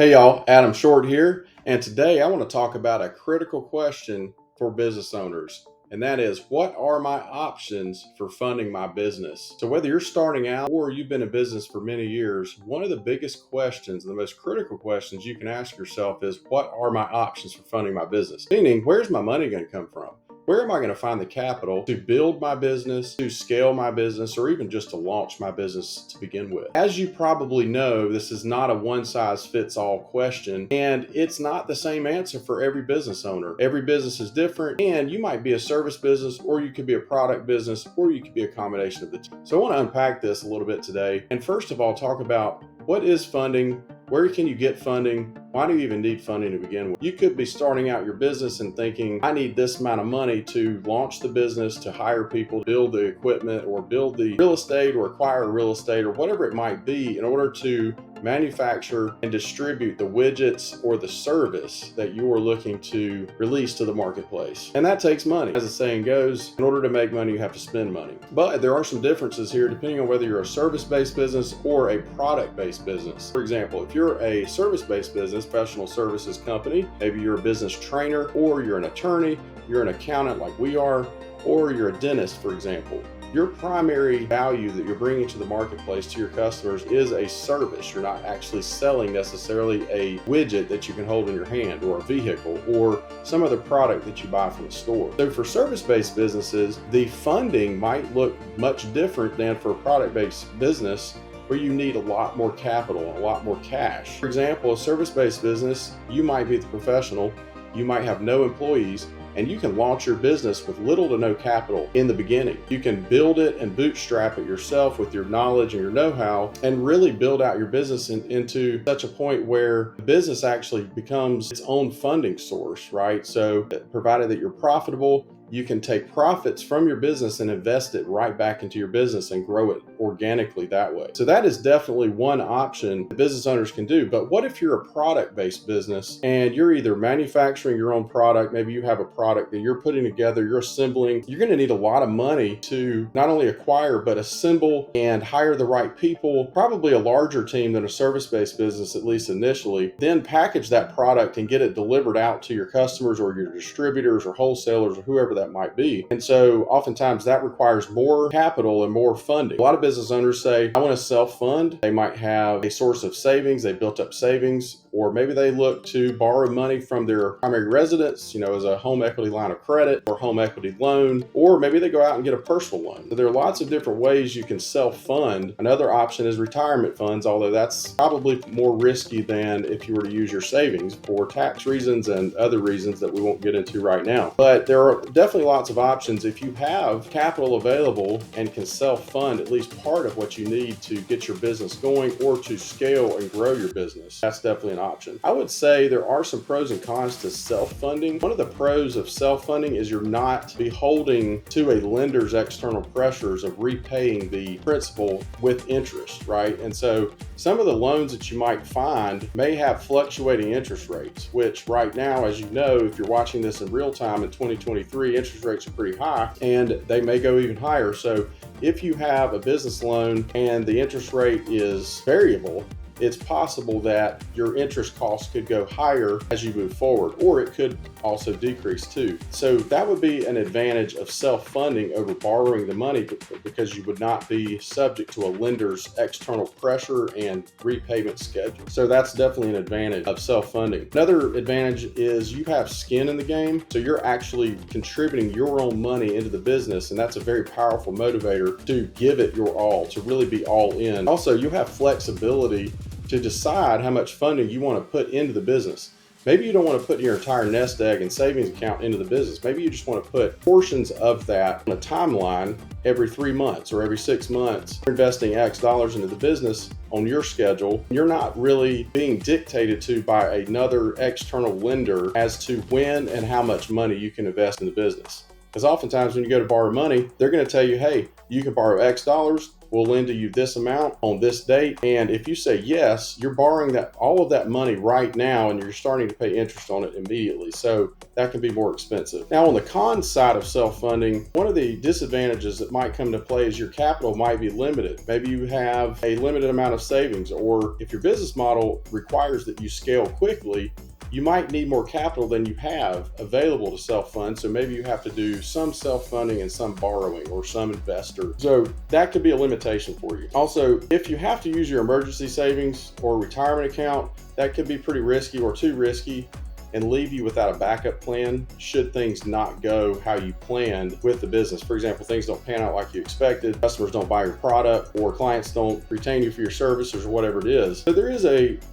Hey y'all, Adam Short here, and today I want to talk about a critical question for business owners, and that is, what are my options for funding my business? So whether you're starting out or you've been in business for many years, one of the biggest questions, the most critical questions you can ask yourself is, what are my options for funding my business? Meaning, where's my money going to come from? Where am I going to find the capital to build my business, to scale my business, or even just to launch my business to begin with? As you probably know, this is not a one-size-fits-all question, and it's not the same answer for every business owner. Every business is different, and you might be a service business, or you could be a product business, or you could be a combination of the two. So I want to unpack this a little bit today, and first of all, talk about what is funding, where can you get funding, why do you even need funding to begin with? You could be starting out your business and thinking, I need this amount of money to launch the business, to hire people, build the equipment, or build the real estate, or acquire real estate, or whatever it might be in order to manufacture and distribute the widgets or the service that you are looking to release to the marketplace. And that takes money. As the saying goes, in order to make money, you have to spend money. But there are some differences here depending on whether you're a service-based business or a product-based business. For example, if you're a service-based business, professional services company, maybe you're a business trainer, or you're an attorney, you're an accountant like we are, or you're a dentist, for example. Your primary value that you're bringing to the marketplace to your customers is a service. You're not actually selling necessarily a widget that you can hold in your hand, or a vehicle, or some other product that you buy from the store. So for service-based businesses, the funding might look much different than for a product-based business, where you need a lot more capital, a lot more cash. For example, a service-based business, you might be the professional, you might have no employees, and you can launch your business with little to no capital in the beginning. You can build it and bootstrap it yourself with your knowledge and your know-how, and really build out your business into such a point where the business actually becomes its own funding source, right? So provided that you're profitable, you can take profits from your business and invest it right back into your business and grow it organically that way. So that is definitely one option that business owners can do. But what if you're a product-based business and you're either manufacturing your own product, maybe you have a product that you're putting together, you're assembling, you're going to need a lot of money to not only acquire, but assemble and hire the right people, probably a larger team than a service-based business, at least initially, then package that product and get it delivered out to your customers or your distributors or wholesalers or whoever that might be. And so oftentimes that requires more capital and more funding. A lot of business owners say, I want to self-fund. They might have a source of savings, they built up savings, or maybe they look to borrow money from their primary residence, as a home equity line of credit or home equity loan, or maybe they go out and get a personal loan. So there are lots of different ways you can self-fund. Another option is retirement funds, although that's probably more risky than if you were to use your savings for tax reasons and other reasons that we won't get into right now. But there are definitely lots of options if you have capital available and can self-fund at least part of what you need to get your business going or to scale and grow your business. That's definitely an option. I would say there are some pros and cons to self-funding. One of the pros of self-funding is you're not beholden to a lender's external pressures of repaying the principal with interest, right? And so some of the loans that you might find may have fluctuating interest rates, which right now, as you know, if you're watching this in real time in 2023, interest rates are pretty high and they may go even higher. So if you have a business loan and the interest rate is variable, it's possible that your interest costs could go higher as you move forward, or it could also decrease too. So that would be an advantage of self-funding over borrowing the money, because you would not be subject to a lender's external pressure and repayment schedule. So that's definitely an advantage of self-funding. Another advantage is you have skin in the game. So you're actually contributing your own money into the business, and that's a very powerful motivator to give it your all, to really be all in. Also, you have flexibility to decide how much funding you want to put into the business. Maybe you don't want to put your entire nest egg and savings account into the business. Maybe you just want to put portions of that on a timeline every 3 months or every 6 months. You're investing X dollars into the business on your schedule. You're not really being dictated to by another external lender as to when and how much money you can invest in the business. Because oftentimes when you go to borrow money, they're going to tell you, hey, you can borrow X dollars, we'll lend to you this amount on this date. And if you say yes, you're borrowing all of that money right now, and you're starting to pay interest on it immediately. So that can be more expensive. Now, on the con side of self-funding, one of the disadvantages that might come into play is your capital might be limited. Maybe you have a limited amount of savings, or if your business model requires that you scale quickly, you might need more capital than you have available to self-fund. So maybe you have to do some self-funding and some borrowing or some investor. So that could be a limitation for you. Also, if you have to use your emergency savings or retirement account, that could be pretty risky or too risky and leave you without a backup plan should things not go how you planned with the business. For example, things don't pan out like you expected, customers don't buy your product, or clients don't retain you for your services, or whatever it is. So there is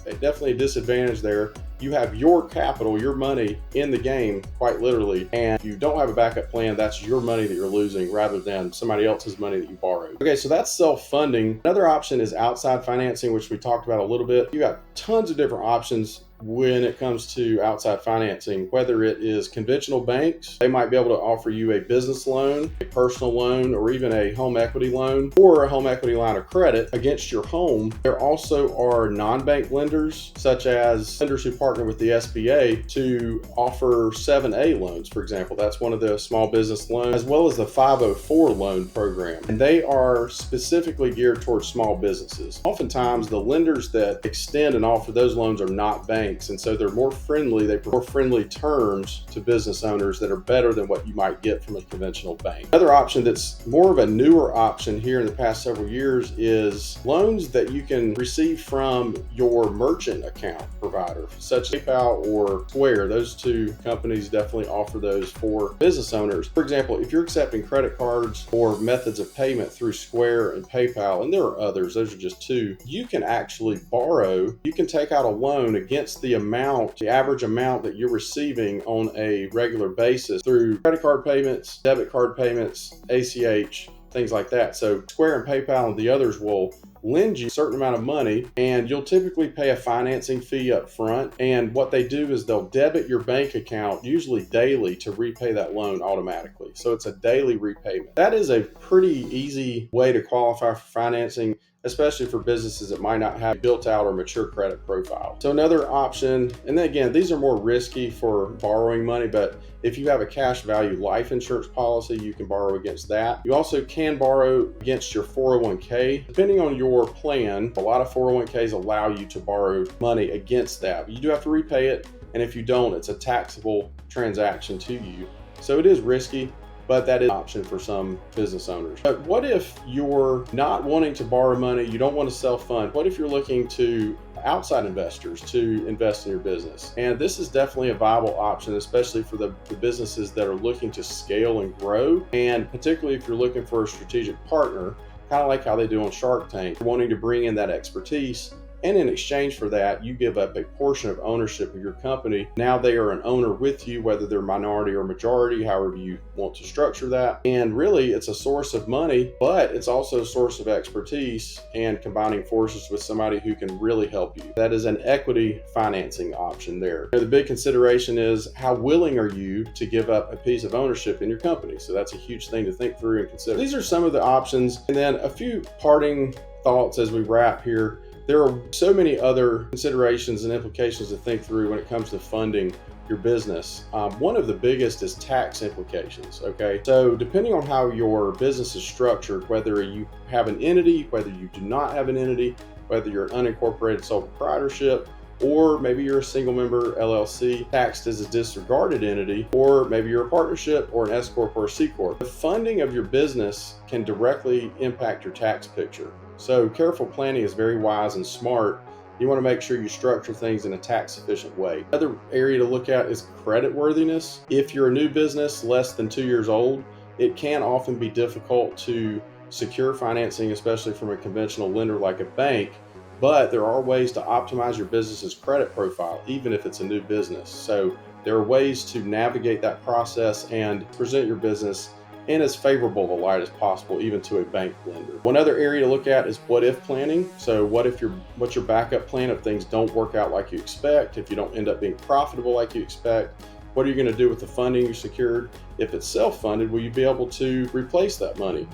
definitely a disadvantage there. You have your capital, your money in the game, quite literally, and if you don't have a backup plan, that's your money that you're losing rather than somebody else's money that you borrowed. Okay, so that's self-funding. Another option is outside financing, which we talked about a little bit. You got tons of different options when it comes to outside financing, whether it is conventional banks. They might be able to offer you a business loan, a personal loan, or even a home equity loan, or a home equity line of credit against your home. There also are non-bank lenders, such as lenders who partner with the SBA to offer 7A loans, for example. That's one of the small business loans, as well as the 504 loan program. And they are specifically geared towards small businesses. Oftentimes, the lenders that extend and offer those loans are not banks. And so they're more friendly, they provide more friendly terms to business owners that are better than what you might get from a conventional bank. Another option that's more of a newer option here in the past several years is loans that you can receive from your merchant account provider, such as PayPal or Square. Those two companies definitely offer those for business owners. For example, if you're accepting credit cards or methods of payment through Square and PayPal, and there are others, those are just two, you can actually borrow, you can take out a loan against the average amount that you're receiving on a regular basis through credit card payments, debit card payments, ACH, things like that. So Square and PayPal and the others will lend you a certain amount of money, and you'll typically pay a financing fee up front. And what they do is they'll debit your bank account, usually daily, to repay that loan automatically. So it's a daily repayment. That is a pretty easy way to qualify for financing, especially for businesses that might not have built out or mature credit profile. So another option, and then again, these are more risky for borrowing money, but if you have a cash value life insurance policy, you can borrow against that. You also can borrow against your 401k. Depending on your plan, a lot of 401ks allow you to borrow money against that. You do have to repay it, and if you don't, it's a taxable transaction to you. So it is risky, but that is an option for some business owners. But what if you're not wanting to borrow money, you don't want to self-fund? What if you're looking to outside investors to invest in your business? And this is definitely a viable option, especially for the businesses that are looking to scale and grow, and particularly if you're looking for a strategic partner, kind of like how they do on Shark Tank, wanting to bring in that expertise. And in exchange for that, you give up a portion of ownership of your company. Now they are an owner with you, whether they're minority or majority, however you want to structure that. And really, it's a source of money, but it's also a source of expertise and combining forces with somebody who can really help you. That is an equity financing option there. The big consideration is how willing are you to give up a piece of ownership in your company? So that's a huge thing to think through and consider. These are some of the options. And then a few parting thoughts as we wrap here. There are so many other considerations and implications to think through when it comes to funding your business. One of the biggest is tax implications, okay? So depending on how your business is structured, whether you have an entity, whether you do not have an entity, whether you're an unincorporated sole proprietorship, or maybe you're a single member LLC taxed as a disregarded entity, or maybe you're a partnership or an S Corp or a C Corp. The funding of your business can directly impact your tax picture. So careful planning is very wise and smart. You want to make sure you structure things in a tax efficient way. Another area to look at is credit worthiness. If you're a new business less than 2 years old, it can often be difficult to secure financing, especially from a conventional lender like a bank. But there are ways to optimize your business's credit profile, even if it's a new business. So there are ways to navigate that process and present your business in as favorable a light as possible, even to a bank lender. One other area to look at is what if planning. So what's your backup plan if things don't work out like you expect, if you don't end up being profitable like you expect? What are you going to do with the funding you secured? If it's self-funded, will you be able to replace that money?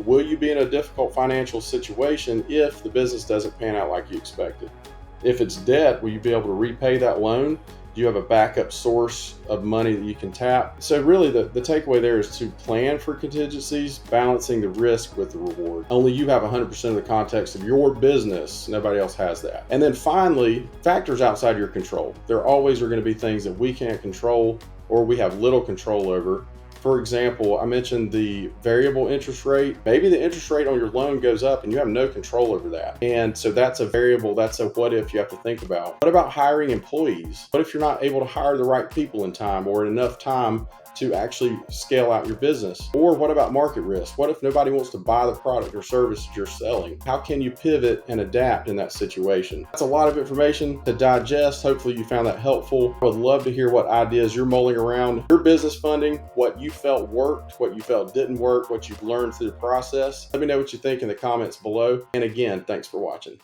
Will you be in a difficult financial situation if the business doesn't pan out like you expected? If it's debt, will you be able to repay that loan? Do you have a backup source of money that you can tap? So really the takeaway there is to plan for contingencies, balancing the risk with the reward. Only you have 100% of the context of your business. Nobody else has that. And then finally, factors outside your control. There always are going to be things that we can't control or we have little control over. For example, I mentioned the variable interest rate. Maybe the interest rate on your loan goes up and you have no control over that. And so that's a variable, that's a what if you have to think about. What about hiring employees? What if you're not able to hire the right people in time or in enough time to actually scale out your business? Or what about market risk? What if nobody wants to buy the product or service you're selling? How can you pivot and adapt in that situation? That's a lot of information to digest. Hopefully you found that helpful. I would love to hear what ideas you're mulling around your business funding, what you felt worked, what you felt didn't work, what you've learned through the process. Let me know what you think in the comments below. And again, thanks for watching.